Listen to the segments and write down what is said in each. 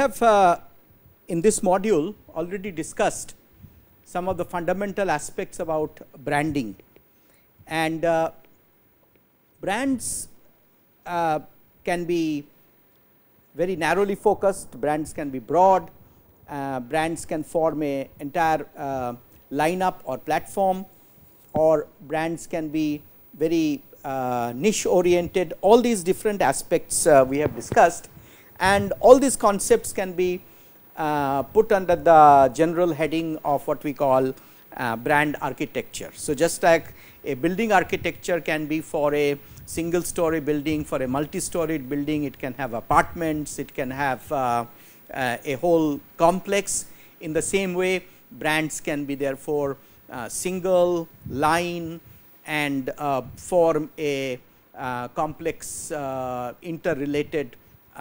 have in this module already discussed some of the fundamental aspects about branding, and brands can be very narrowly focused, brands can be broad, brands can form a entire lineup or platform, or brands can be very niche oriented. All these different aspects we have discussed, and all these concepts can be put under the general heading of what we call brand architecture. So, just like a building architecture can be for a single story building, for a multi-storied building, it can have apartments, it can have a whole complex. In the same way, brands can be therefore single line and form a complex interrelated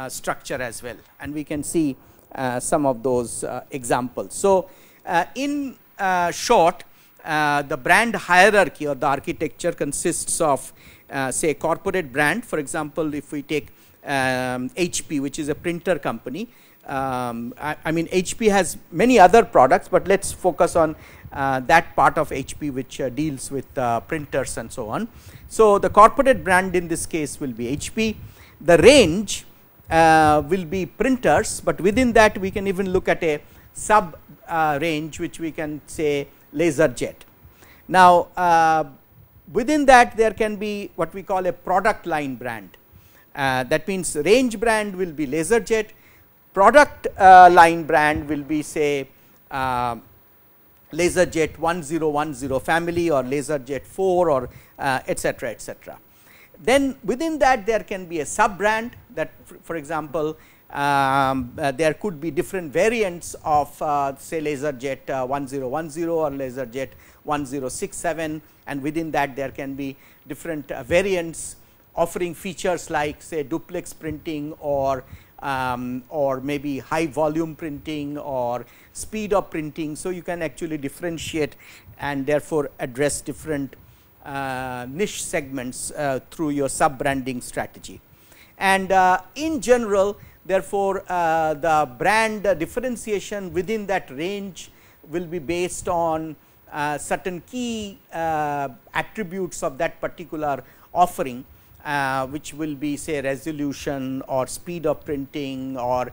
structure as well, and we can see some of those examples. So, in short, the brand hierarchy or the architecture consists of say corporate brand. For example, if we take HP, which is a printer company, I mean HP has many other products, but let us focus on that part of HP which deals with printers and so on. So, the corporate brand in this case will be HP. The range will be printers, but within that we can even look at a sub range which we can say LaserJet. Now, within that there can be what we call a product line brand. That means range brand will be LaserJet, product line brand will be say LaserJet 1010 family or LaserJet 4 or etc., etc. Then within that there can be a sub brand that, for example, there could be different variants of say LaserJet 1010 or LaserJet 1067, and within that there can be different variants offering features like say duplex printing or maybe high volume printing or speed of printing. So, you can actually differentiate and therefore address different niche segments through your sub branding strategy. And in general, therefore, the brand differentiation within that range will be based on certain key attributes of that particular offering, which will be say resolution or speed of printing or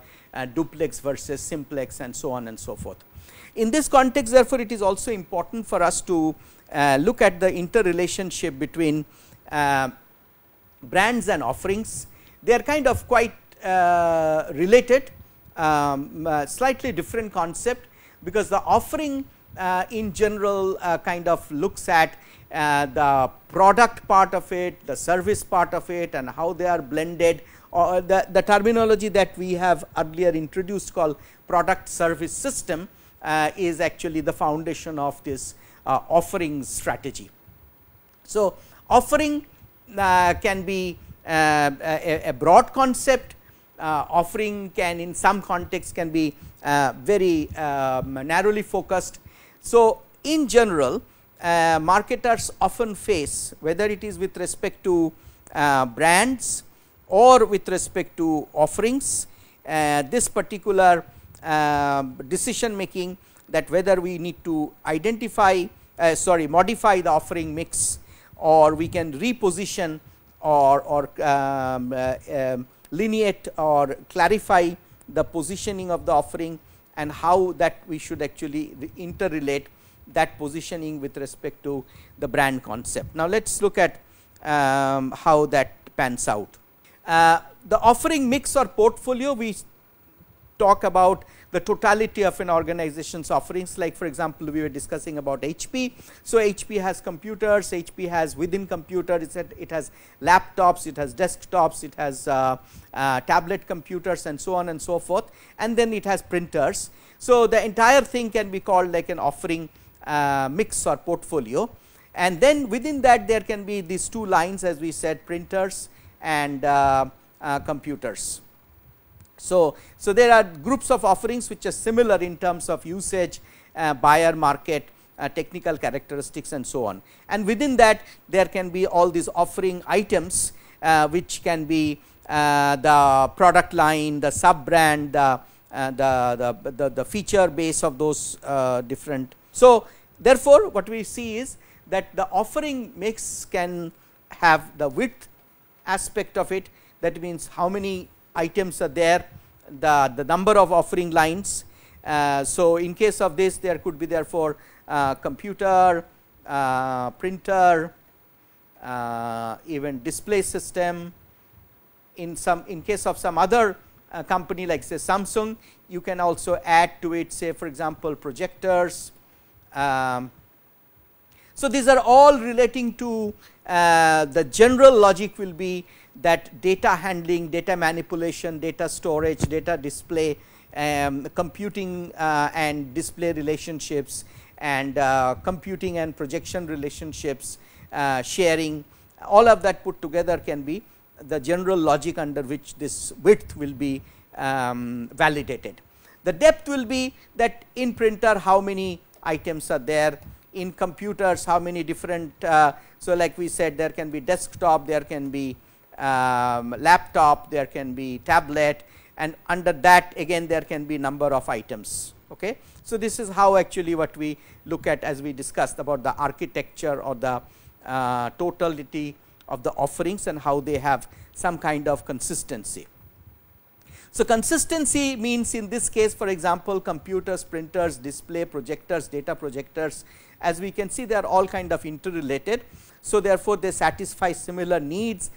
duplex versus simplex and so on and so forth. In this context, therefore, it is also important for us to look at the interrelationship between brands and offerings. They are kind of quite related, slightly different concept, because the offering in general kind of looks at the product part of it, the service part of it, and how they are blended, or the terminology that we have earlier introduced called product service system is actually the foundation of this offering strategy. So, offering can be a broad concept, offering can in some context can be very narrowly focused. So, in general, marketers often face, whether it is with respect to brands or with respect to offerings, this particular decision making, that whether we need to identify modify the offering mix, or we can reposition or lineate or clarify the positioning of the offering, and how that we should actually interrelate that positioning with respect to the brand concept. Now, let us look at how that pans out. The offering mix or portfolio, we talk about the totality of an organization's offerings. Like for example, we were discussing about HP. So, HP has computers, HP has within computers, it has laptops, it has desktops, it has tablet computers and so on and so forth, and then it has printers. So, the entire thing can be called like an offering mix or portfolio, and then within that there can be these two lines, as we said, printers and computers. So, there are groups of offerings which are similar in terms of usage, buyer market, technical characteristics and so on, and within that there can be all these offering items which can be the product line, the sub brand, the the feature base of those different. So, therefore, what we see is that the offering mix can have the width aspect of it, that means how many items are there, the number of offering lines. So, in case of this, there could be therefore computer, printer, even display system. In case of some other company like say Samsung, you can also add to it, say for example projectors. So, these are all relating to the general logic will be that data handling, data manipulation, data storage, data display, computing and display relationships, and computing and projection relationships, sharing, all of that put together can be the general logic under which this width will be validated. The depth will be that in printer how many items are there, in computers how many different. So, like we said, there can be desktop, there can be laptop, there can be tablet, and under that again there can be number of items. Okay. So, this is how actually what we look at as we discussed about the architecture or the totality of the offerings and how they have some kind of consistency. So, consistency means in this case, for example, computers, printers, display, projectors, data projectors, as we can see they are all kind of interrelated. So, therefore, they satisfy similar needs,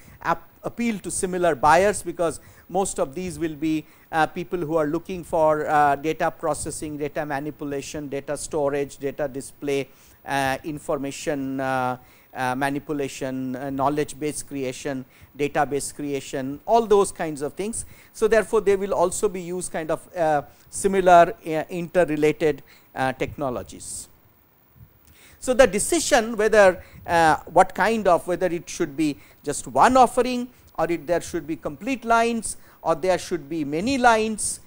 appeal to similar buyers, because most of these will be people who are looking for data processing, data manipulation, data storage, data display, information manipulation, knowledge base creation, database creation, all those kinds of things. So, therefore, they will also be used kind of similar interrelated technologies. So, the decision whether what kind of, whether it should be just one offering or there should be complete lines or there should be many lines,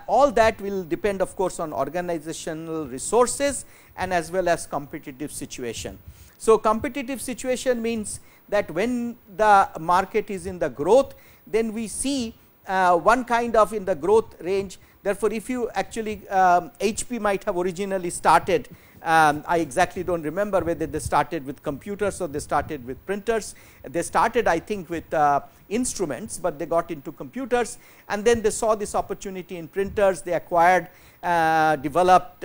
all that will depend of course on organizational resources and as well as competitive situation. So, competitive situation means that when the market is in the growth, then we see one kind of in the growth range. Therefore, if you actually HP might have originally started, I exactly do not remember whether they started with computers or they started with printers. They started I think with instruments, but they got into computers, and then they saw this opportunity in printers. They acquired, developed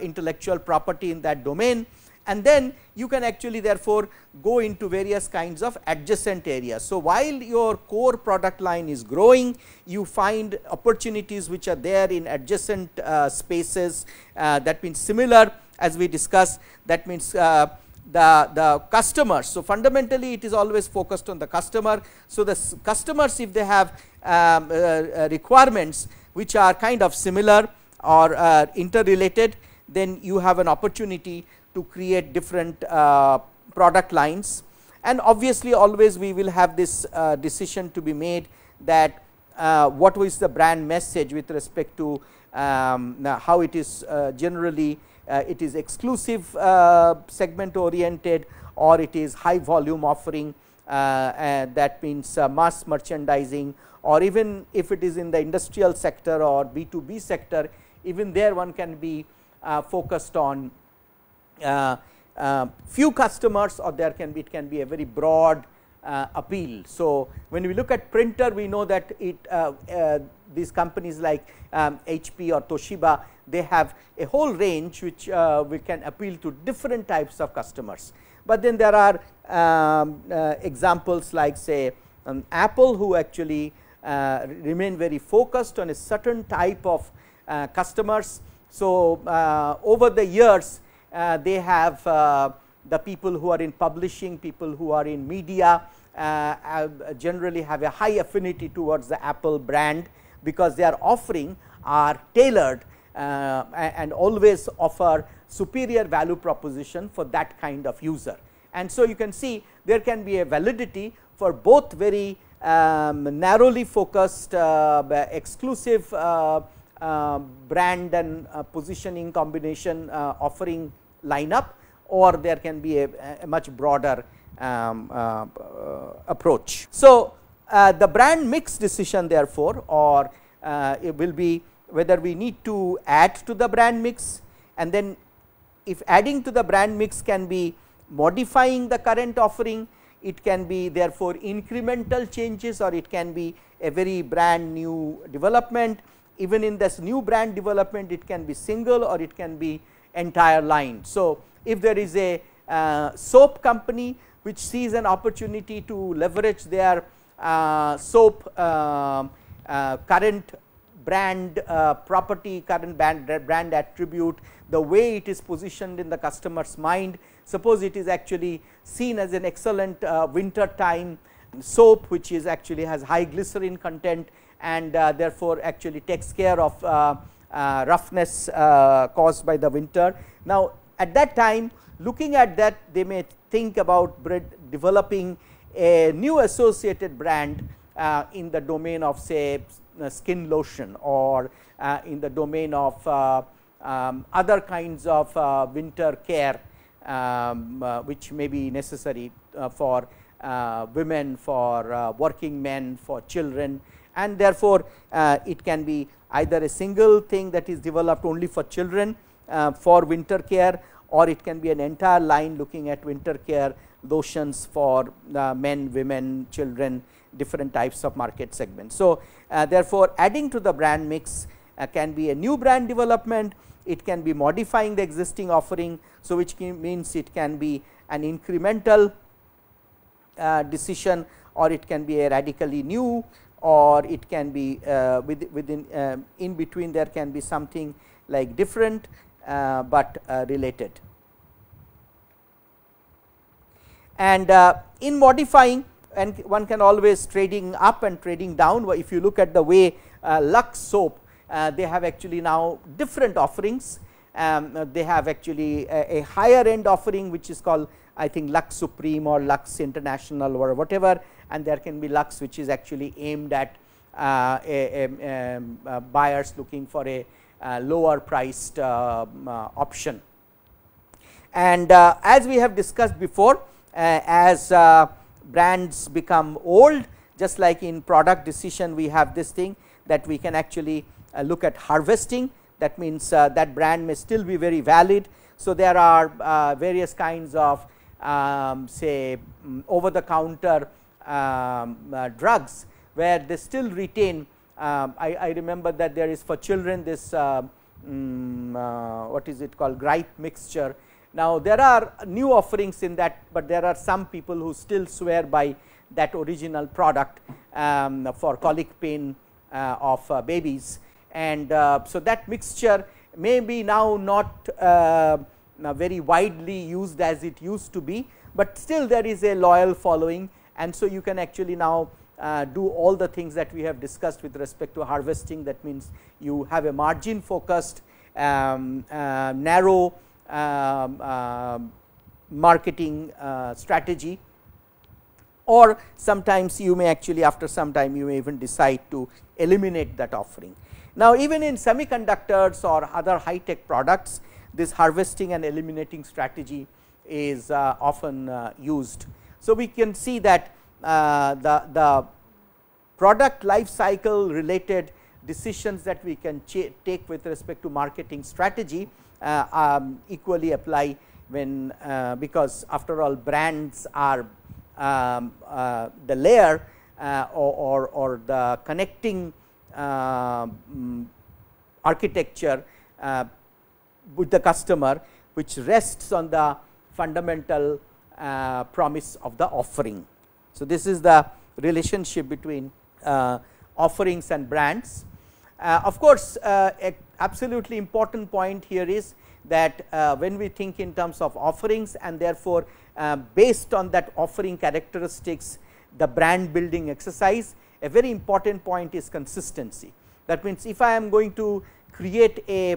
intellectual property in that domain, and then you can actually therefore go into various kinds of adjacent areas. So, while your core product line is growing, you find opportunities which are there in adjacent spaces, that means similar as we discussed, that means the customers. So, fundamentally it is always focused on the customer. So, the customers, if they have requirements which are kind of similar or interrelated, then you have an opportunity to create different product lines. And obviously, always we will have this decision to be made that what is the brand message with respect to how it is generally it is exclusive segment oriented or it is high volume offering, that means mass merchandising, or even if it is in the industrial sector or B2B sector, even there one can be focused on few customers, or there can be, it can be a very broad appeal. So, when we look at printer, we know that it these companies like HP or Toshiba, they have a whole range which we can appeal to different types of customers. But then there are examples like say Apple, who actually remain very focused on a certain type of customers. So, over the years they have the people who are in publishing, people who are in media generally have a high affinity towards the Apple brand, because their offering are tailored and always offer superior value proposition for that kind of user. And so, you can see there can be a validity for both very narrowly focused exclusive brand and positioning combination offering lineup, or there can be a much broader approach. So, the brand mix decision therefore, or it will be whether we need to add to the brand mix, and then if adding to the brand mix can be modifying the current offering, it can be therefore incremental changes, or it can be a very brand new development. Even in this new brand development, it can be single or it can be entire line. So, if there is a soap company which sees an opportunity to leverage their soap current brand property, current brand attribute, the way it is positioned in the customer's mind. Suppose it is actually seen as an excellent winter time soap, which is actually has high glycerin content, and therefore, actually takes care of roughness caused by the winter. Now, at that time, looking at that, they may think about developing a new associated brand in the domain of, say, skin lotion, or in the domain of other kinds of winter care, which may be necessary for women, for working men, for children, and therefore, it can be either a single thing that is developed only for children for winter care, or it can be an entire line looking at winter care lotions for men, women, children, different types of market segments. So, therefore, adding to the brand mix can be a new brand development, it can be modifying the existing offering. So, which means it can be an incremental decision, or it can be a radically new, or it can be within in between there can be something like different, but related. And in modifying, and one can always trading up and trading down. If you look at the way Lux soap, they have actually now different offerings. They have actually a higher end offering, which is called, I think, Lux Supreme or Lux International or whatever, and there can be Lux which is actually aimed at buyers looking for a lower priced option. And as we have discussed before, as brands become old, just like in product decision, we have this thing that we can actually look at harvesting. That means that brand may still be very valid. So, there are various kinds of say over the counter drugs, where they still retain. I remember that there is for children this what is it called, gripe mixture. Now, there are new offerings in that, but there are some people who still swear by that original product for colic pain of babies, and so that mixture may be now not very widely used as it used to be, but still there is a loyal following, and so you can actually now do all the things that we have discussed with respect to harvesting. That means you have a margin focused narrow marketing strategy, or sometimes you may actually after some time you may even decide to eliminate that offering. Now, even in semiconductors or other high tech products, this harvesting and eliminating strategy is often used. So, we can see that the product life cycle related decisions that we can take with respect to marketing strategy equally apply when because after all brands are the layer or the connecting architecture with the customer, which rests on the fundamental promise of the offering. So, this is the relationship between offerings and brands. Of course, a absolutely important point here is that when we think in terms of offerings, and therefore, based on that offering characteristics, the brand building exercise, a very important point is consistency. That means, if I am going to create a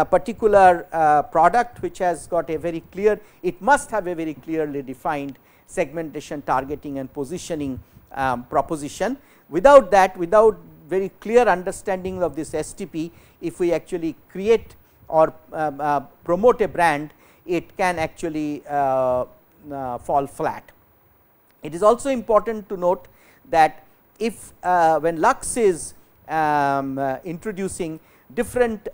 particular product which has got a very clear, it must have a very clearly defined segmentation, targeting and positioning proposition. Without that, without very clear understanding of this STP, if we actually create or promote a brand, it can actually fall flat. It is also important to note that if when Lux is introducing different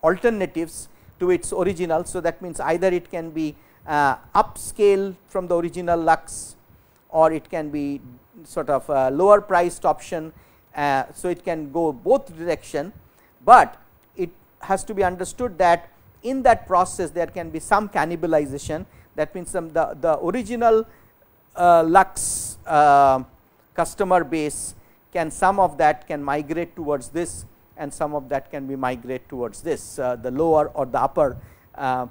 alternatives to its original. So, that means either it can be upscale from the original Lux, or it can be sort of a lower priced option. So, it can go both direction, but it has to be understood that in that process there can be some cannibalization. That means the original Lux customer base some of that can migrate towards this, and some of that can be migrate towards this, the lower or the upper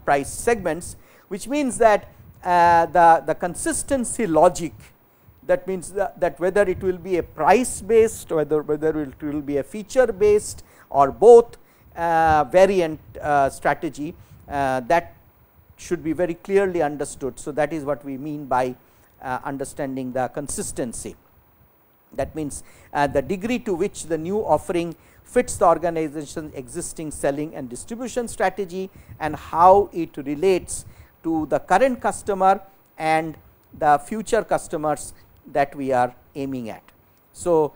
price segments, which means that the consistency logic, that means that whether it will be a price based, whether it will be a feature based or both variant strategy, that should be very clearly understood. So, that is what we mean by understanding the consistency. That means the degree to which the new offering fits the organization's existing selling and distribution strategy, and how it relates to the current customer and the future customers that we are aiming at. So,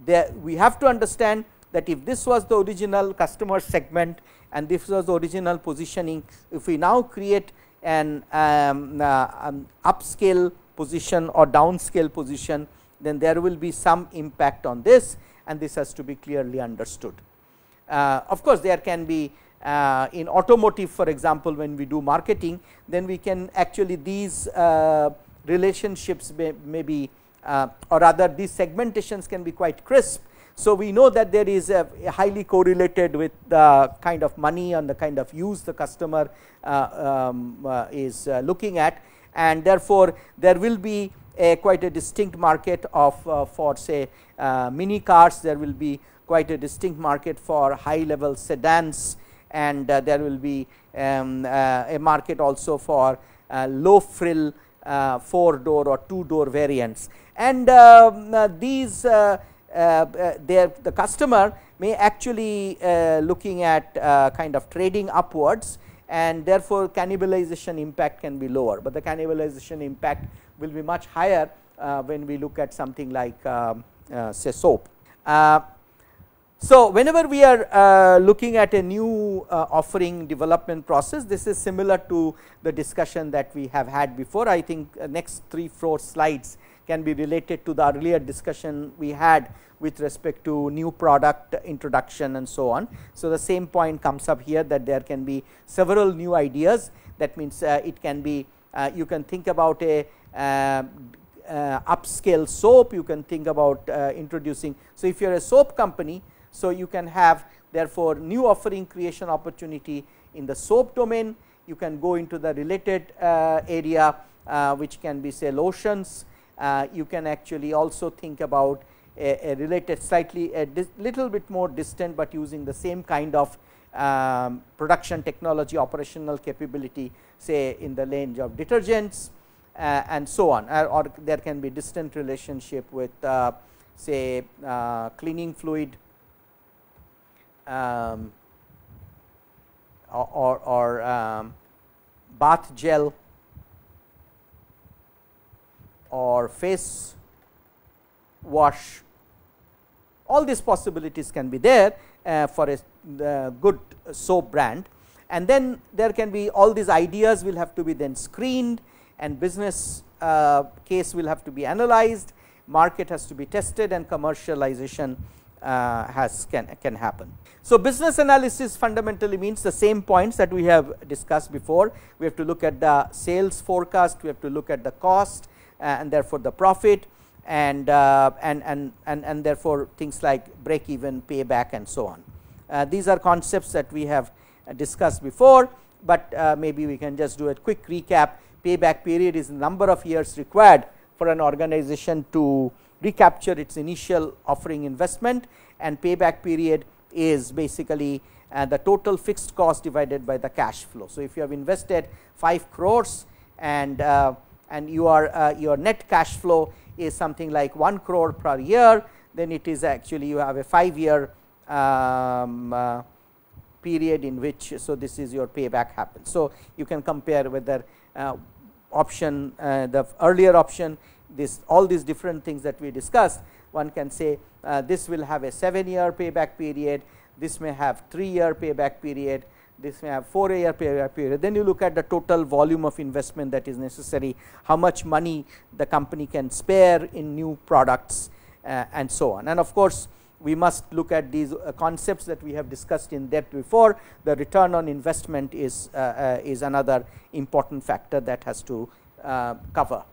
there we have to understand that if this was the original customer segment and this was the original positioning, if we now create an upscale position or downscale position, then there will be some impact on this, and this has to be clearly understood. Of course, there can be in automotive, for example, when we do marketing, then we can actually these relationships may be or rather these segmentations can be quite crisp. So, we know that there is a highly correlated with the kind of money and the kind of use the customer is looking at, and therefore, there will be quite a distinct market of for say mini cars, there will be quite a distinct market for high level sedans, and there will be a market also for low frill 4-door or 2-door variants, and these the customer may actually looking at kind of trading upwards, and therefore, cannibalization impact can be lower, but the cannibalization impact will be much higher when we look at something like say soap. So, whenever we are looking at a new offering development process, this is similar to the discussion that we have had before. I think next 3-4 slides can be related to the earlier discussion we had with respect to new product introduction and so on. So, the same point comes up here, that there can be several new ideas. That means, it can be you can think about a upscale soap, you can think about introducing. So, if you are a soap company, so you can have therefore new offering creation opportunity in the soap domain. You can go into the related area which can be say lotions. You can actually also think about a related slightly little bit more distant, but using the same kind of production technology operational capability, say in the range of detergents and so on, or there can be distant relationship with say cleaning fluid or bath gel or face wash. All these possibilities can be there for a good soap brand, and then there can be all these ideas will have to be then screened, and business case will have to be analyzed, market has to be tested, and commercialization can happen. So, business analysis fundamentally means the same points that we have discussed before. We have to look at the sales forecast, we have to look at the cost and therefore the profit, and therefore things like break even, payback and so on. These are concepts that we have discussed before, but maybe we can just do a quick recap. Payback period is the number of years required for an organization to recapture its initial offering investment, and payback period is basically the total fixed cost divided by the cash flow. So, if you have invested 5 crores and your net cash flow is something like 1 crore per year, then it is actually you have a 5-year period in which, so this is your payback happens. So, you can compare whether option the earlier option, this all these different things that we discussed, one can say this will have a 7-year payback period, this may have 3-year payback period, this may have 4-year payback period. Then you look at the total volume of investment that is necessary, how much money the company can spare in new products, and so on. And of course, we must look at these concepts that we have discussed in depth before. The return on investment is another important factor that has to cover.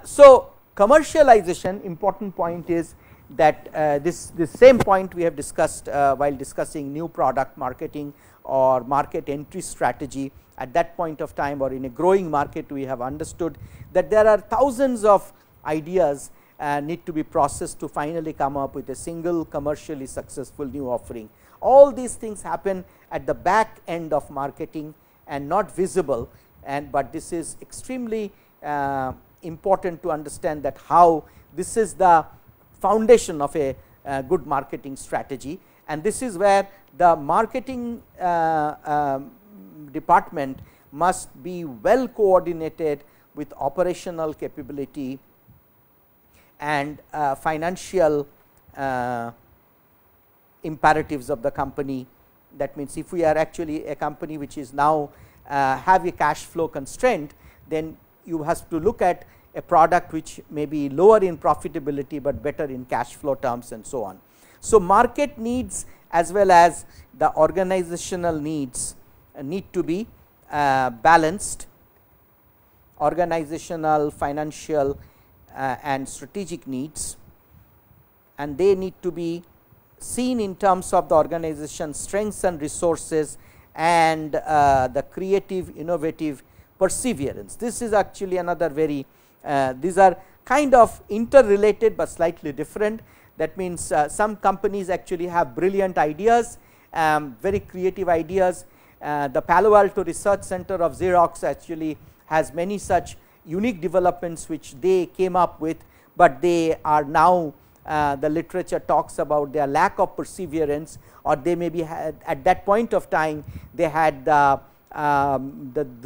So, commercialization, important point is that this same point we have discussed while discussing new product marketing or market entry strategy. At that point of time, or in a growing market, we have understood that there are thousands of ideas need to be processed to finally come up with a single commercially successful new offering. All these things happen at the back end of marketing and not visible, but this is extremely important to understand that how this is the foundation of a good marketing strategy, and this is where the marketing department must be well coordinated with operational capability and financial imperatives of the company. That means, if we are actually a company which is now have a cash flow constraint, then you have to look at a product which may be lower in profitability, but better in cash flow terms and so on. So, market needs as well as the organizational needs need to be balanced. Organizational, financial and strategic needs, and they need to be seen in terms of the organization's strengths and resources and the creative, innovative perseverance. This is actually another very these are kind of interrelated, but slightly different. That means, some companies actually have brilliant ideas, very creative ideas. The Palo Alto Research Center of Xerox actually has many such unique developments which they came up with, but they are now the literature talks about their lack of perseverance, or they may be at that point of time they had the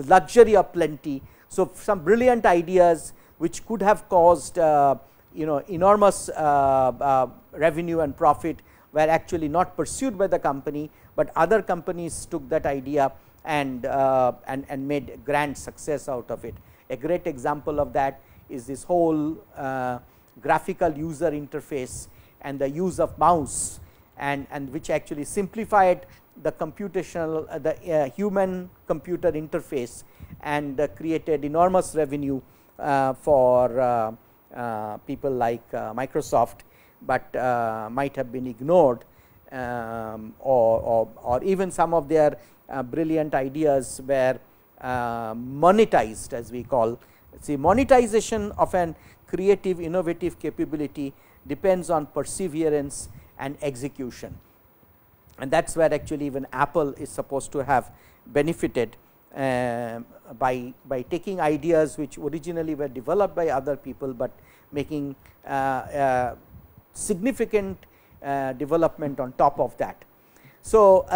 luxury of plenty. So, some brilliant ideas which could have caused enormous revenue and profit were actually not pursued by the company, but other companies took that idea and made grand success out of it. A great example of that is this whole graphical user interface and the use of mouse, and which actually simplified the computational human computer interface and created enormous revenue for people like Microsoft, but might have been ignored, or even some of their brilliant ideas were monetized, as we call. See, monetization of an creative, innovative capability depends on perseverance and execution, and that is where actually even Apple is supposed to have benefited by taking ideas which originally were developed by other people, but making significant development on top of that. So,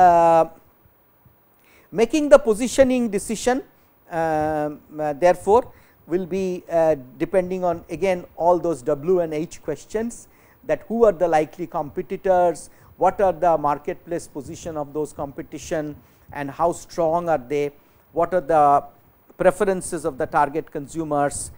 making the positioning decision therefore will be depending on again all those W and H questions, that who are the likely competitors, what are the marketplace position of those competition, and how strong are they, what are the preferences of the target consumers,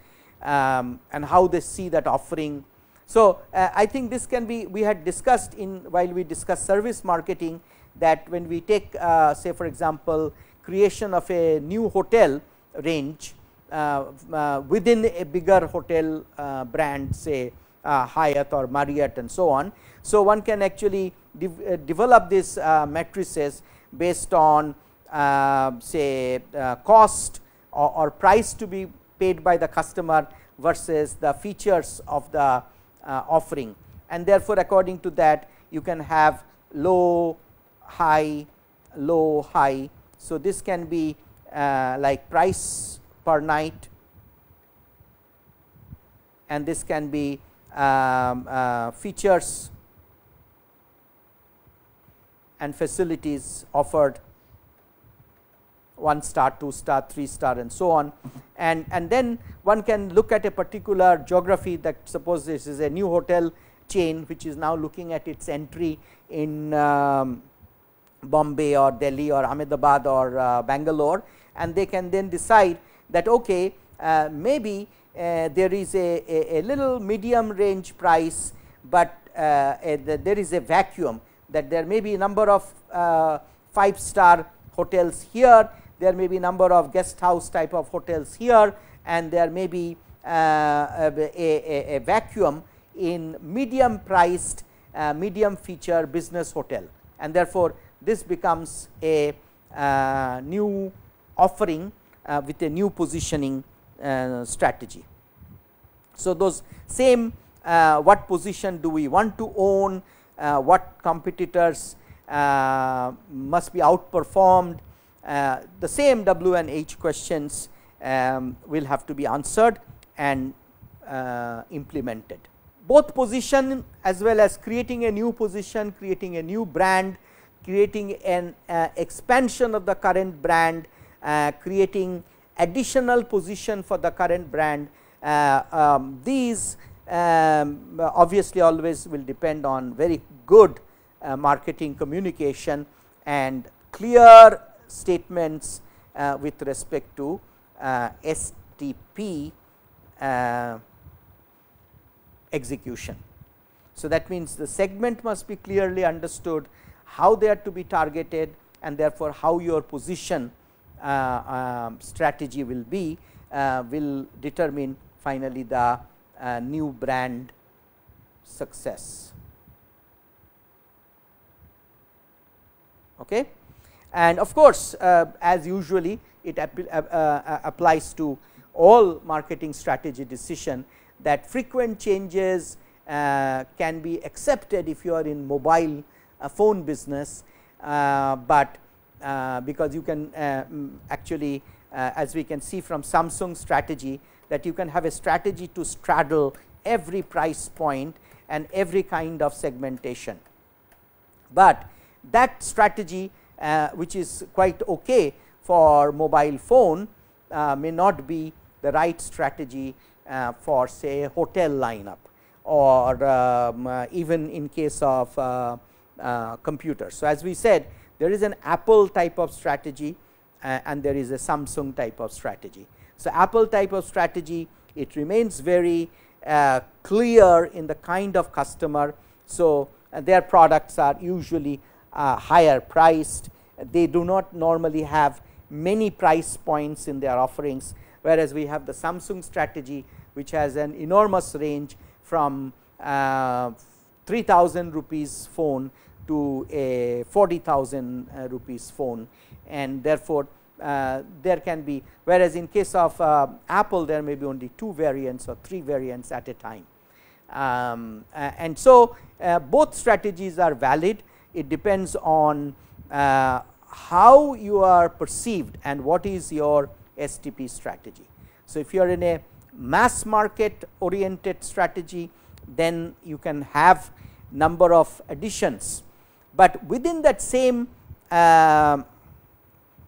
and how they see that offering. So, I think this can be, we had discussed in while we discussed service marketing, that when we take say for example, creation of a new hotel range within a bigger hotel brand, say Hyatt or Marriott and so on. So, one can actually develop these matrices based on say cost or price to be paid by the customer versus the features of the offering, and therefore, according to that you can have low, high, low, high. So, this can be like price per night, and this can be features and facilities offered, 1 star, 2 star, 3 star and so on. And then one can look at a particular geography, that suppose this is a new hotel chain which is now looking at its entry in Bombay or Delhi or Ahmedabad or Bangalore, and they can then decide that okay, maybe there is a little medium range price, but there is a vacuum, that there may be a number of 5-star hotels here, there may be number of guest house type of hotels here, and there may be a vacuum in medium priced medium feature business hotel, and therefore this becomes a new offering with a new positioning strategy. So, those same what position do we want to own, what competitors must be outperformed, the same W and H questions will have to be answered and implemented. Both position as well as creating a new position, creating a new brand, creating an expansion of the current brand, creating additional position for the current brand, these obviously always will depend on very good marketing communication and clear statements with respect to STP execution. So, that means the segment must be clearly understood, how they are to be targeted, and therefore, how your position strategy will be will determine finally the new brand success. Okay. And of course, as usually it applies to all marketing strategy decision, that frequent changes can be accepted if you are in mobile phone business, but because you can actually as we can see from Samsung strategy, that you can have a strategy to straddle every price point and every kind of segmentation. But that strategy which is quite okay for mobile phone may not be the right strategy for say a hotel lineup, or even in case of computers. So, as we said, there is an Apple type of strategy and there is a Samsung type of strategy. So, Apple type of strategy, it remains very clear in the kind of customer. So, their products are usually higher priced, they do not normally have many price points in their offerings, whereas we have the Samsung strategy, which has an enormous range from 3,000 rupees phone to a 40,000 rupees phone, and therefore, there can be, whereas in case of Apple there may be only 2 variants or 3 variants at a time. And so, both strategies are valid. It depends on how you are perceived and what is your STP strategy. So, if you are in a mass market oriented strategy, then you can have number of additions, but within that same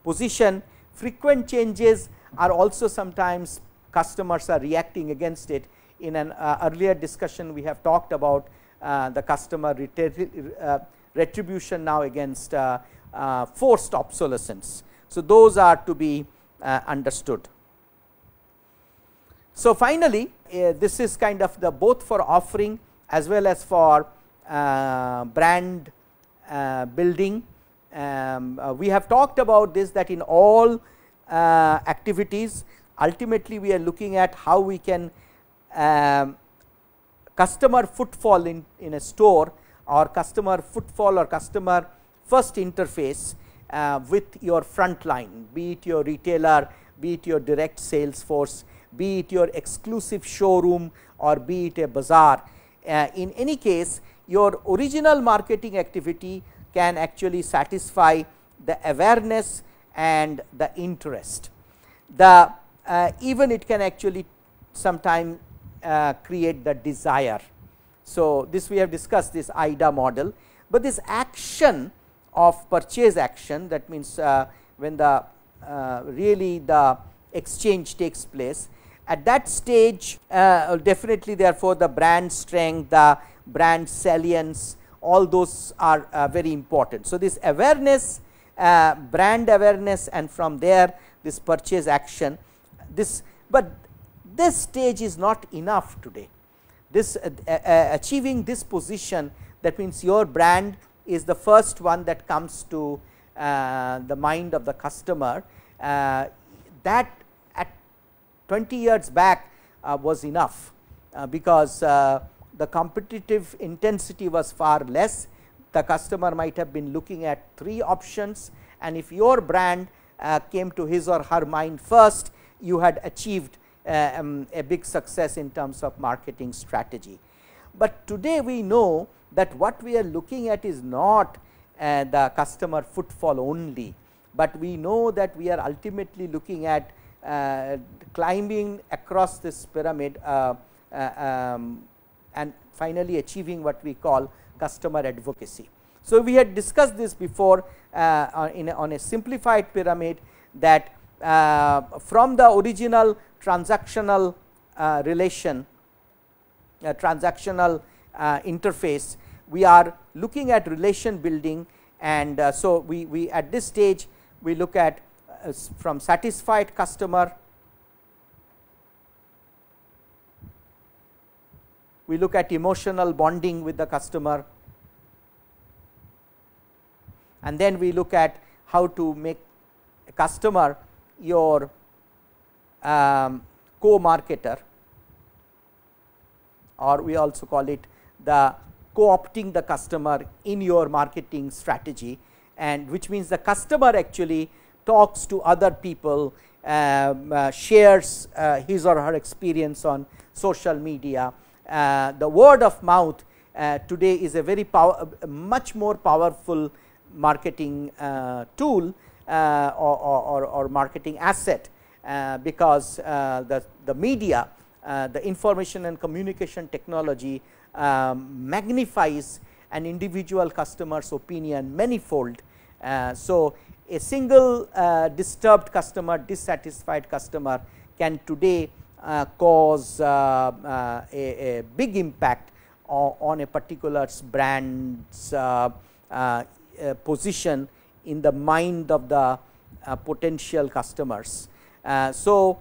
position, frequent changes are also sometimes customers are reacting against it. In an earlier discussion, we have talked about the customer retribution now against forced obsolescence. So, those are to be understood. So, finally, this is kind of the both for offering as well as for brand building. We have talked about this, that in all activities ultimately we are looking at how we can customer footfall in a store, or customer footfall or customer first interface with your front line, be it your retailer, be it your direct sales force, be it your exclusive showroom, or be it a bazaar. In any case, your original marketing activity can actually satisfy the awareness and the interest. The even it can actually sometime create the desire. So, this we have discussed this IDA model, but this action of purchase action, that means when the really the exchange takes place, at that stage definitely therefore, the brand strength, the brand salience, all those are very important. So, this awareness, brand awareness, and from there this purchase action, but this stage is not enough today. This achieving this position, that means your brand is the first one that comes to the mind of the customer, that at 20 years back was enough, because the competitive intensity was far less. The customer might have been looking at 3 options, and if your brand came to his or her mind first, you had achieved a big success in terms of marketing strategy. But today we know that what we are looking at is not the customer footfall only, but we know that we are ultimately looking at climbing across this pyramid and finally achieving what we call customer advocacy. So, we had discussed this before on a simplified pyramid, that from the original transactional relation, transactional interface, we are looking at relation building, and so we at this stage we look at from satisfied customer, we look at emotional bonding with the customer, and then we look at how to make a customer your co-marketer, or we also call it the co-opting the customer in your marketing strategy, and which means the customer actually talks to other people, shares his or her experience on social media. The word of mouth today is a very much more powerful marketing tool or marketing asset, because the media, the information and communication technology magnifies an individual customer's opinion manifold. So, a single disturbed customer, dissatisfied customer can today cause a big impact on a particular brand's position in the mind of the potential customers. So,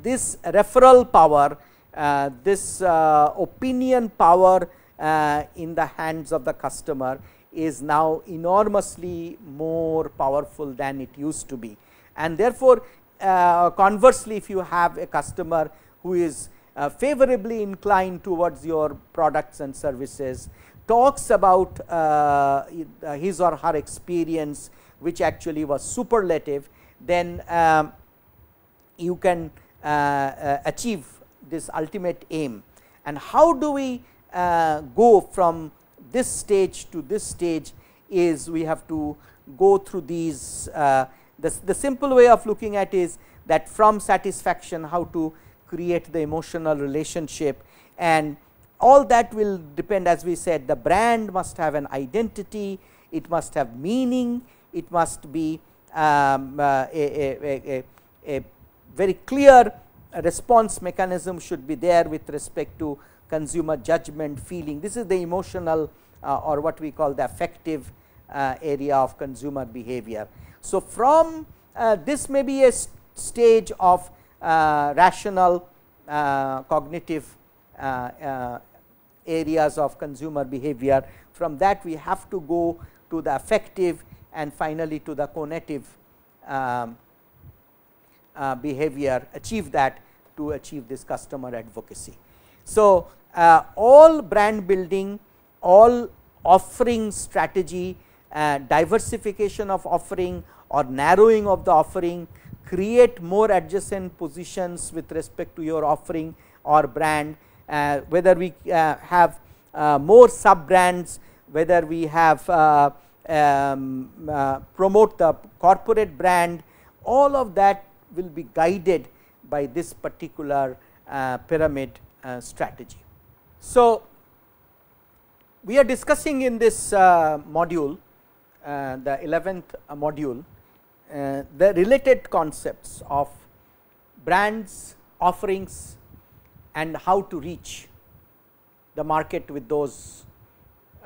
this referral power, this opinion power in the hands of the customer is now enormously more powerful than it used to be, and therefore, conversely, if you have a customer who is favorably inclined towards your products and services, talks about his or her experience which actually was superlative, then you can achieve this ultimate aim. And how do we go from this stage to this stage is we have to go through these. The simple way of looking at is that from satisfaction, how to create the emotional relationship, and all that will depend, as we said, the brand must have an identity, it must have meaning, it must be a very clear response mechanism should be there with respect to consumer judgment, feeling. This is the emotional or what we call the affective area of consumer behavior. So, from this may be a stage of rational cognitive areas of consumer behavior. From that we have to go to the affective and finally to the cognitive behavior, achieve that to achieve this customer advocacy. So, all brand building, all offering strategy, diversification of offering or narrowing of the offering, create more adjacent positions with respect to your offering or brand, whether we have more sub brands, whether we have promote the corporate brand, all of that will be guided by this particular pyramid strategy. So, we are discussing in this module, the 11th module, the related concepts of brands, offerings, and how to reach the market with those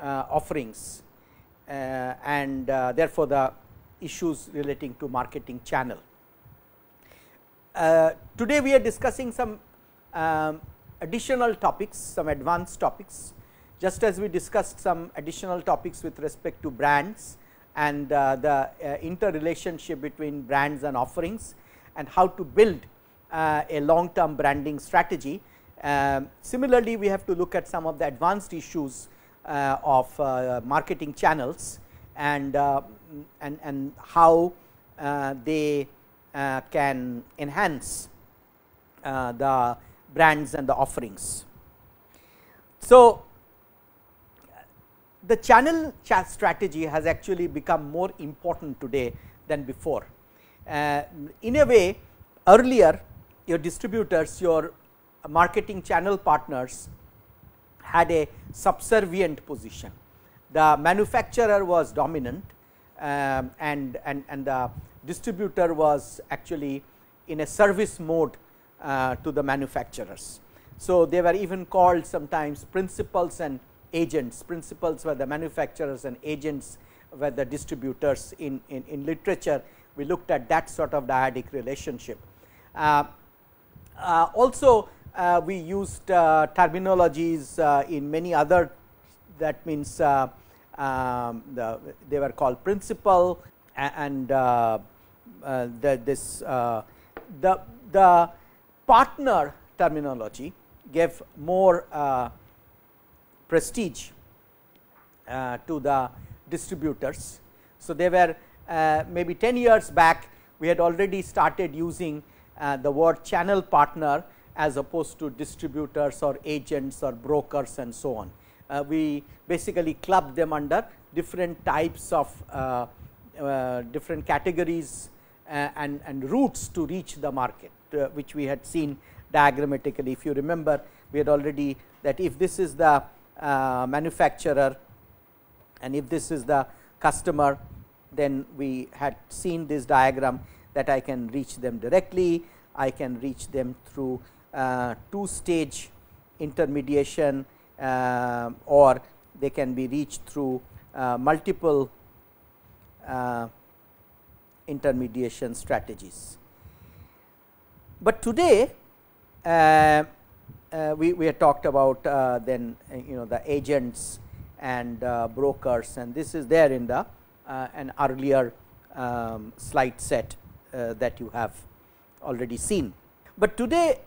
offerings and therefore, the issues relating to marketing channel. Today, we are discussing some additional topics, some advanced topics, just as we discussed some additional topics with respect to brands and the interrelationship between brands and offerings and how to build a long term branding strategy. Similarly, we have to look at some of the advanced issues of marketing channels and how they can enhance the brands and the offerings. So, the channel strategy has actually become more important today than before. In a way, earlier your distributors, your marketing channel partners had a subservient position. The manufacturer was dominant and the distributor was actually in a service mode to the manufacturers. So, they were even called sometimes principals and agents. Principals were the manufacturers and agents were the distributors. In literature, we looked at that sort of dyadic relationship. Also, we used terminologies in many other, that means they were called principal and the partner terminology gave more prestige to the distributors. So, they were maybe 10 years back, we had already started using the word channel partner as opposed to distributors or agents or brokers and so on. We basically clubbed them under different types of different categories and routes to reach the market, which we had seen diagrammatically. If you remember, we had already that if this is the manufacturer and if this is the customer, then we had seen this diagram that I can reach them directly, I can reach them through two stage intermediation or they can be reached through multiple intermediation strategies. But today, we had talked about then the agents and brokers, and this is there in the an earlier slide set that you have already seen. But today,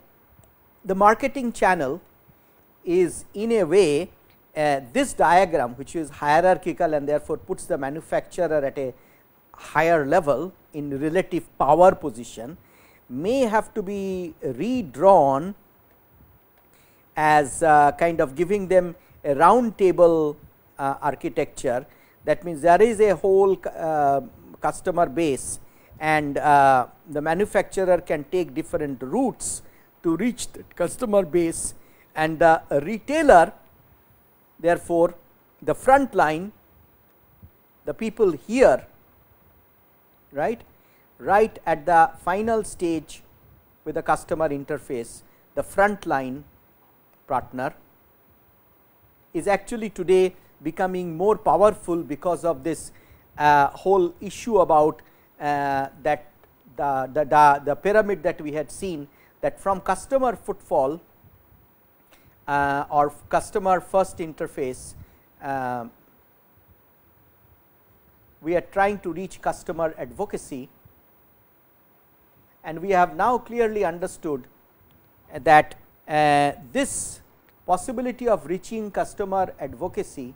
the marketing channel is in a way this diagram, which is hierarchical and therefore puts the manufacturer at a higher level in relative power position, may have to be redrawn as kind of giving them a round table architecture. That means, there is a whole customer base and the manufacturer can take different routes to reach the customer base, and the retailer, therefore, the front line, the people here, right at the final stage with the customer interface, the front line partner is actually today becoming more powerful because of this whole issue about that the pyramid that we had seen, that from customer footfall or customer first interface, we are trying to reach customer advocacy, and we have now clearly understood that this possibility of reaching customer advocacy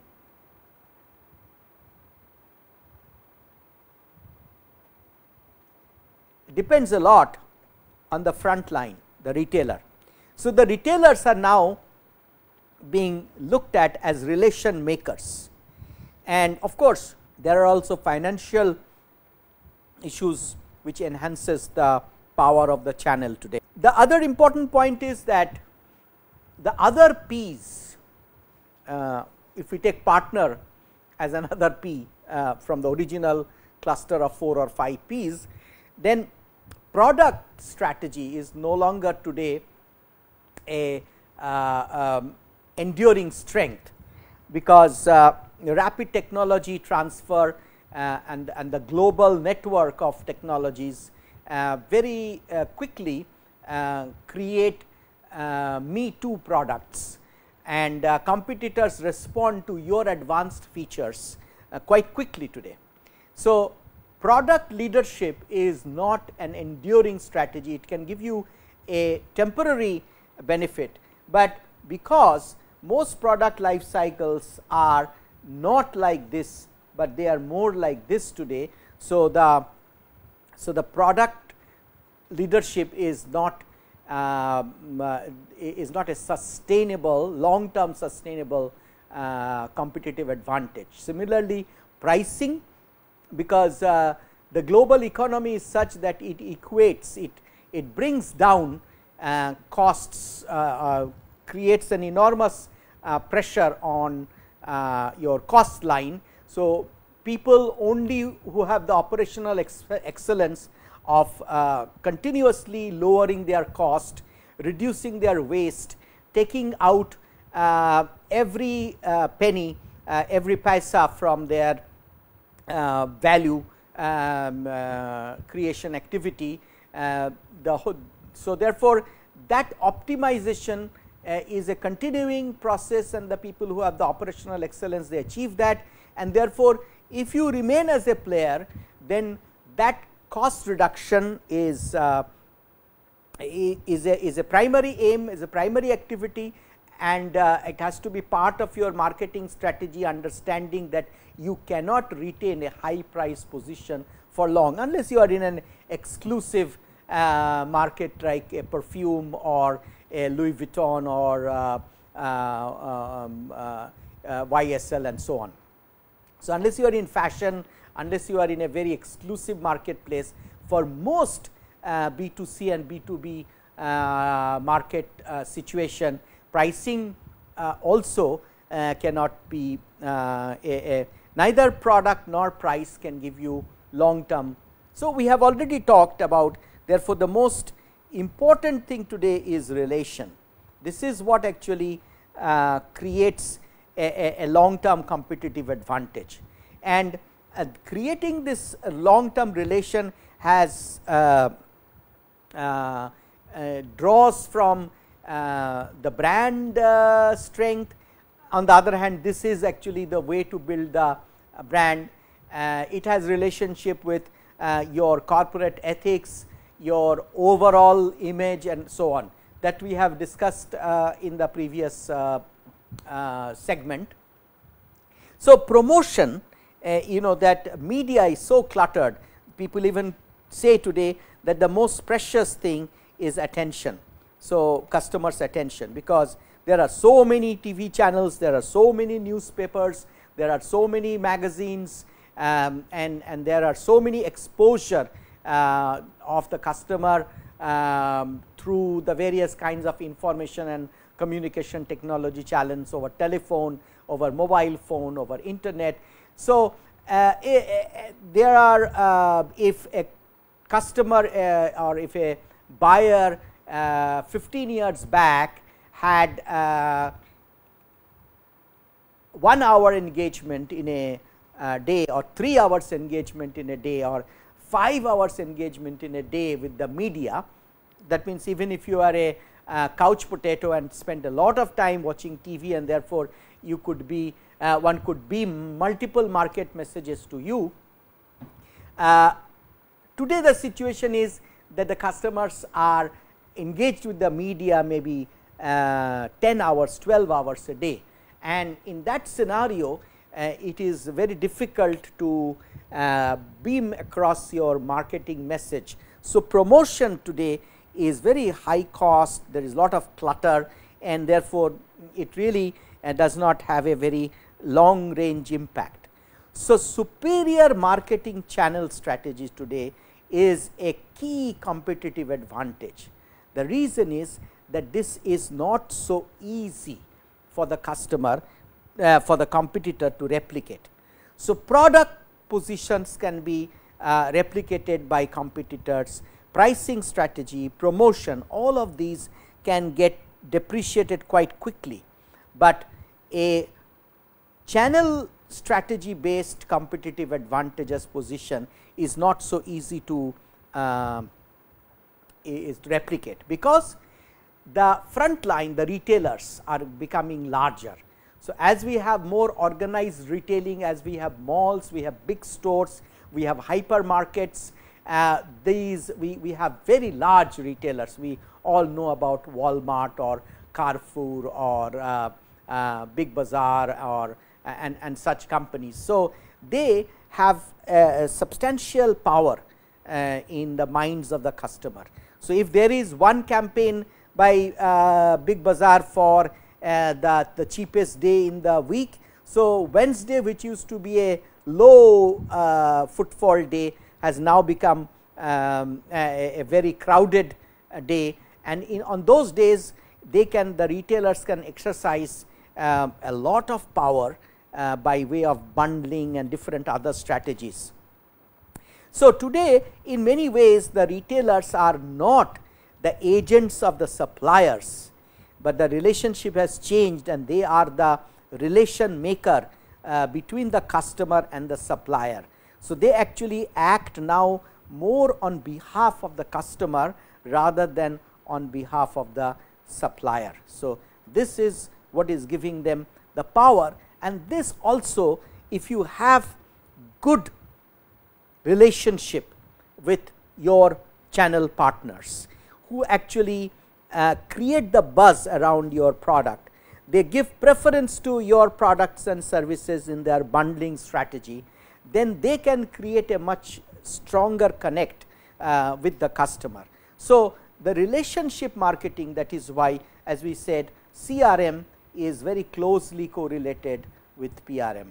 depends a lot on the front line, the retailer. So, the retailers are now being looked at as relation makers, and of course, there are also financial issues which enhances the power of the channel today. The other important point is that the other P's, if we take partner as another P from the original cluster of 4 or 5 P's, then product strategy is no longer today a enduring strength, because rapid technology transfer and the global network of technologies very quickly create me too products, and competitors respond to your advanced features quite quickly today. So, product leadership is not an enduring strategy. It can give you a temporary benefit, but because most product life cycles are not like this, but they are more like this today. So, the product leadership is not a sustainable, long term sustainable competitive advantage. Similarly, pricing, because the global economy is such that it equates, it brings down costs, creates an enormous pressure on your cost line. So, people only who have the operational excellence of continuously lowering their cost, reducing their waste, taking out every penny, every paisa from their value creation activity. So, therefore, that optimization is a continuing process, and the people who have the operational excellence, they achieve that, and therefore, if you remain as a player, then that cost reduction is a primary aim, is a primary activity, and it has to be part of your marketing strategy, understanding that you cannot retain a high price position for long, unless you are in an exclusive market like a perfume or a Louis Vuitton or YSL and so on. So, unless you are in fashion, unless you are in a very exclusive marketplace, for most B2C and B2B market situation, pricing also cannot be neither product nor price can give you long term. So, we have already talked about, therefore, the most important thing today is relation. This is what actually creates a long term competitive advantage, and creating this long term relation has draws from the brand strength. On the other hand, this is actually the way to build the brand. It has relationship with your corporate ethics, your overall image, and so on, that we have discussed in the previous segment. So, promotion, you know that media is so cluttered, people even say today that the most precious thing is attention. So, customers' attention, because there are so many TV channels, there are so many newspapers, there are so many magazines, and there are so many exposure of the customer through the various kinds of information and communication technology channels, over telephone, over mobile phone, over internet. So, there are if a customer or if a buyer 15 years back had 1 hour engagement in a day, or 3 hours engagement in a day, or 5 hours engagement in a day with the media. That means, even if you are a couch potato and spend a lot of time watching TV, and therefore, you could be one could beam multiple market messages to you. Today, the situation is that the customers are engaged with the media maybe 10 hours, 12 hours a day, and in that scenario, it is very difficult to beam across your marketing message. So, promotion today is very high cost, there is lot of clutter, and therefore, it really does not have a very long range impact. So, superior marketing channel strategies today is a key competitive advantage. The reason is that this is not so easy for the customer, for the competitor to replicate. So, product positions can be replicated by competitors, pricing strategy, promotion, all of these can get depreciated quite quickly, but a channel strategy based competitive advantages position is not so easy to replicate, because the front line, the retailers are becoming larger. So, as we have more organized retailing, as we have malls, we have big stores, we have hypermarkets, we have very large retailers. We all know about Walmart or Carrefour or Big Bazaar or and such companies. So, they have a substantial power in the minds of the customer. So, if there is one campaign by Big Bazaar for the cheapest day in the week, so Wednesday, which used to be a low footfall day, has now become a very crowded day, and on those days the retailers can exercise a lot of power by way of bundling and different other strategies. So, today in many ways the retailers are not the agents of the suppliers, but the relationship has changed and they are the relation maker between the customer and the supplier. So, they actually act now more on behalf of the customer rather than on behalf of the supplier. So, this is what is giving them the power, and this also, if you have good relationship with your channel partners who actually create the buzz around your product, they give preference to your products and services in their bundling strategy, then they can create a much stronger connect with the customer. So, the relationship marketing, that is why, as we said, CRM is very closely correlated with PRM,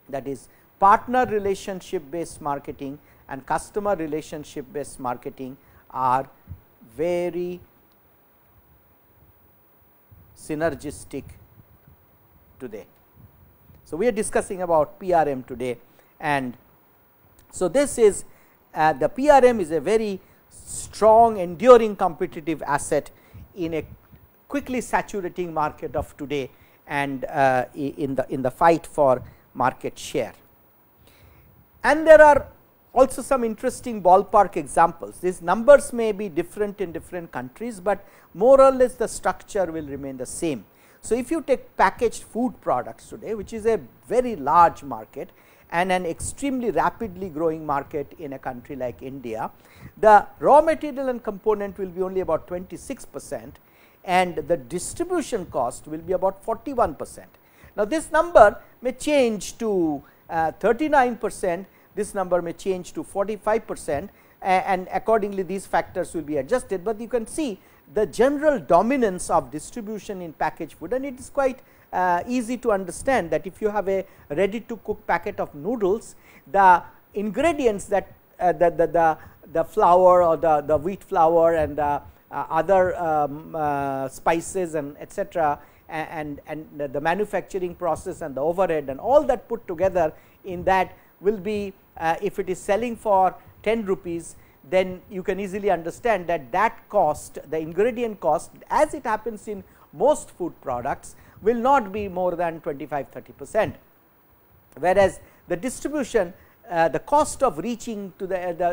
that is partner relationship based marketing and customer relationship based marketing are very synergistic today. So, we are discussing about PRM today, and so this is the PRM is a very strong enduring competitive asset in a quickly saturating market of today and in the fight for market share. And there are also some interesting ballpark examples. These numbers may be different in different countries, but more or less the structure will remain the same. So, if you take packaged food products today, which is a very large market and an extremely rapidly growing market in a country like India, the raw material and component will be only about 26% and the distribution cost will be about 41%. Now, this number may change to 39%, this number may change to 45%, and accordingly these factors will be adjusted, but you can see the general dominance of distribution in packaged food, and it is quite easy to understand that if you have a ready to cook packet of noodles, the ingredients that the flour or the wheat flour and other spices and etc., and the manufacturing process and the overhead and all that put together in that will be, if it is selling for 10 rupees, then you can easily understand that that cost, the ingredient cost, as it happens in most food products, will not be more than 25-30%, whereas the distribution, the cost of reaching to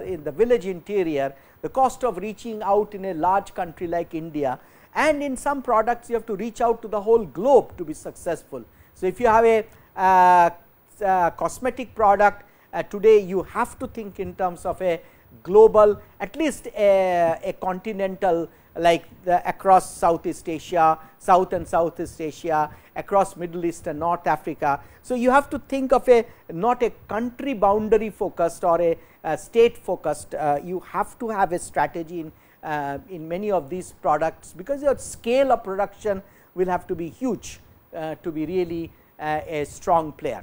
in the village interior, the cost of reaching out in a large country like India, and in some products you have to reach out to the whole globe to be successful. So, if you have a cosmetic product today, you have to think in terms of a global, at least a continental, like across Southeast Asia, South and Southeast Asia, across Middle East and North Africa. So, you have to think of a not a country boundary focused or a state focused, you have to have a strategy in many of these products, because your scale of production will have to be huge to be really a strong player.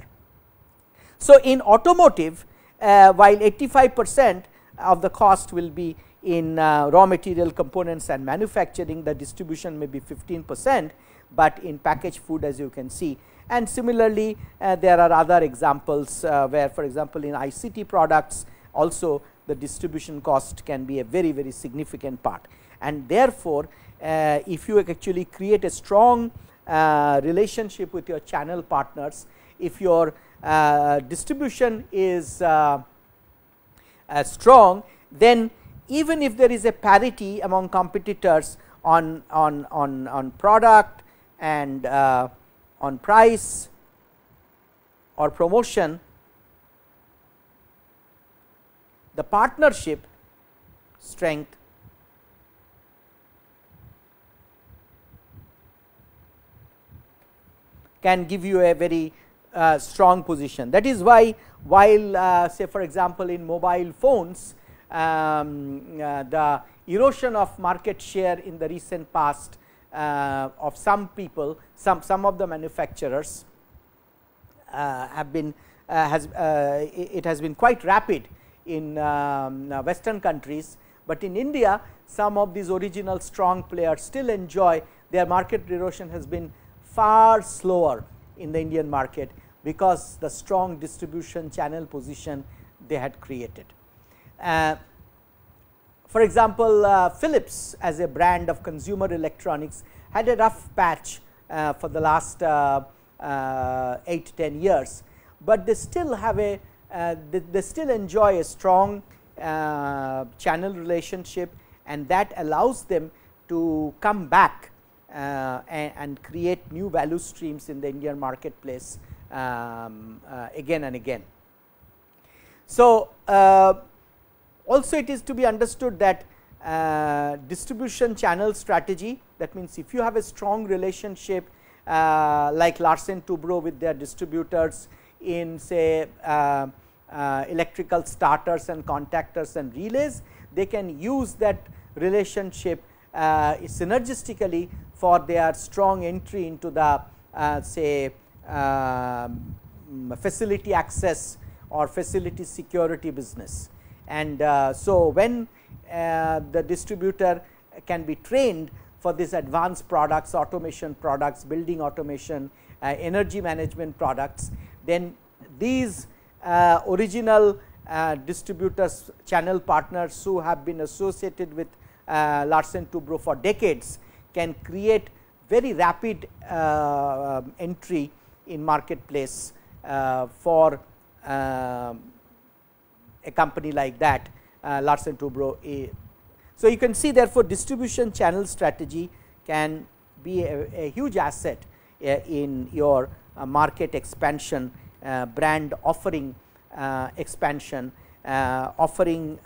So, in automotive, while 85% of the cost will be in raw material components and manufacturing, the distribution may be 15%, but in packaged food, as you can see. And similarly, there are other examples where, for example, in ICT products also the distribution cost can be a very, very significant part. And therefore, if you actually create a strong relationship with your channel partners, if your distribution is strong, then even if there is a parity among competitors on product and on price or promotion, the partnership strength can give you a very strong position. That is why, while say for example, in mobile phones, the erosion of market share in the recent past of some people, some of the manufacturers have been it has been quite rapid in Western countries, but in India some of these original strong players still enjoy, their market erosion has been far slower in the Indian market, because the strong distribution channel position they had created. For example, Philips as a brand of consumer electronics had a rough patch for the last 8-10 years, but they still have a they still enjoy a strong channel relationship, and that allows them to come back and create new value streams in the Indian marketplace again and again. So, also it is to be understood that distribution channel strategy, that means if you have a strong relationship like Larsen & Toubro with their distributors in say electrical starters and contactors and relays, they can use that relationship synergistically for their strong entry into the say facility access or facility security business. And so, when the distributor can be trained for these advanced products, automation products, building automation, energy management products, then these original distributors, channel partners who have been associated with Larsen & Toubro for decades can create very rapid entry in marketplace for a company like that, Larsen & Toubro. So, you can see therefore, distribution channel strategy can be a huge asset in your market expansion, brand offering expansion, offering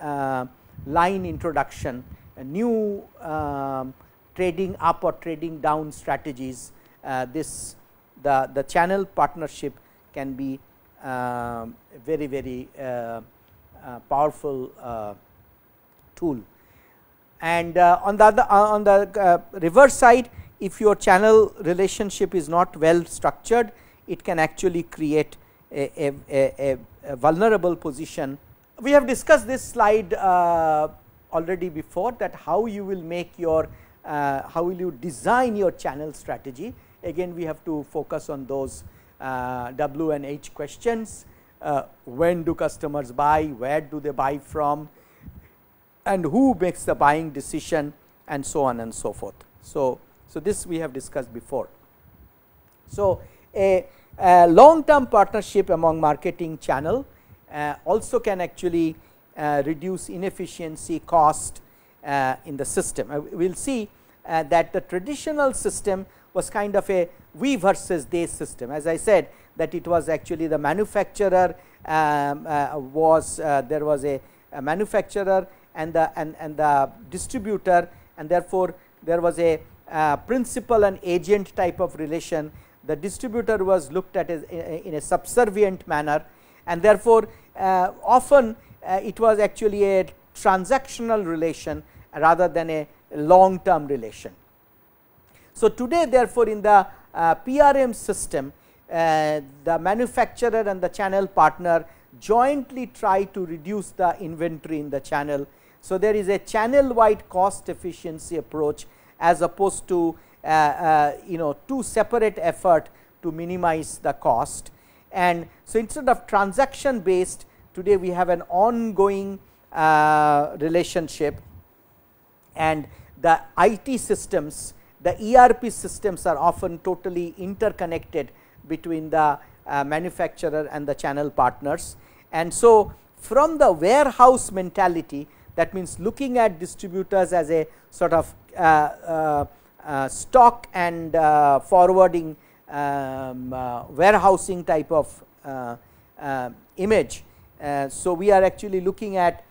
line introduction, new trading up or trading down strategies. The channel partnership can be very, very powerful tool. And on the reverse side, if your channel relationship is not well structured, it can actually create a vulnerable position. We have discussed this slide already before, that how you will make your how will you design your channel strategy. Again, we have to focus on those W and H questions. When do customers buy, where do they buy from, and who makes the buying decision, and so on and so forth. So this we have discussed before. So, a long term partnership among marketing channel also can actually reduce inefficiency, cost in the system. We will see that the traditional system was kind of a we versus they system. As I said, that it was actually the manufacturer was there was a manufacturer and the distributor, and therefore, there was a principal and agent type of relation. The distributor was looked at as in a subservient manner, and therefore, often it was actually a transactional relation rather than a long term relation. So, today therefore, in the PRM system, the manufacturer and the channel partner jointly try to reduce the inventory in the channel. So, there is a channel wide cost efficiency approach, as opposed to two separate effort to minimize the cost. And so, instead of transaction based, today we have an ongoing relationship, and the IT systems, the ERP systems are often totally interconnected between the manufacturer and the channel partners. And so, from the warehouse mentality, that means looking at distributors as a sort of stock and forwarding warehousing type of image. So, we are actually looking at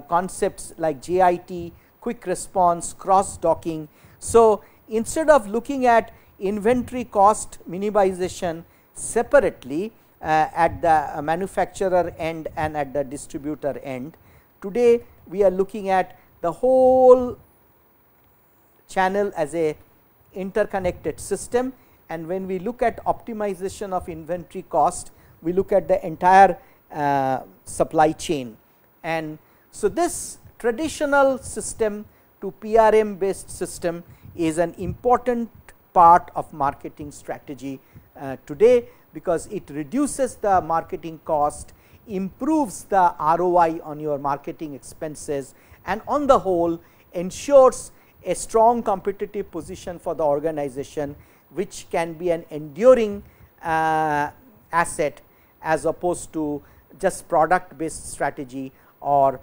concepts like JIT, quick response, cross docking. So, instead of looking at inventory cost minimization separately at the manufacturer end and at the distributor end, today we are looking at the whole channel as a interconnected system, and when we look at optimization of inventory cost, we look at the entire supply chain. And so, this traditional system to PRM based system is an important part of marketing strategy today, because it reduces the marketing cost, improves the ROI on your marketing expenses, and on the whole ensures a strong competitive position for the organization, which can be an enduring asset as opposed to just product based strategy or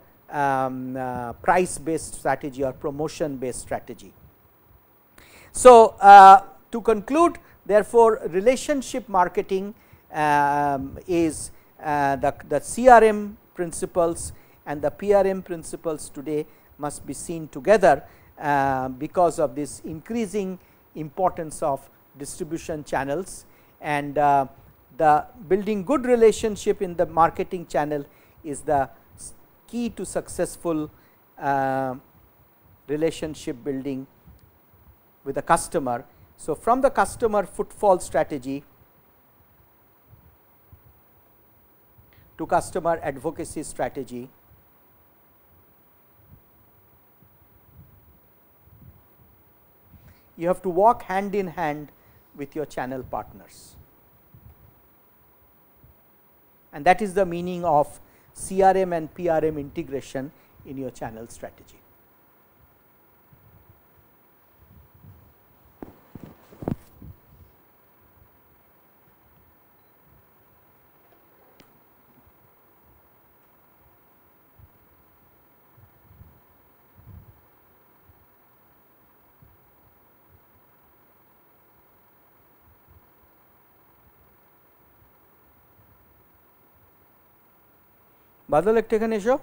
price based strategy or promotion based strategy. So, to conclude, therefore, relationship marketing is the CRM principles and the PRM principles today must be seen together because of this increasing importance of distribution channels, and the building good relationship in the marketing channel is the key to successful relationship building with the customer. So, from the customer footfall strategy to customer advocacy strategy, you have to walk hand in hand with your channel partners, and that is the meaning of CRM and PRM integration in your channel strategy. বাদল একটু এখানে এসো।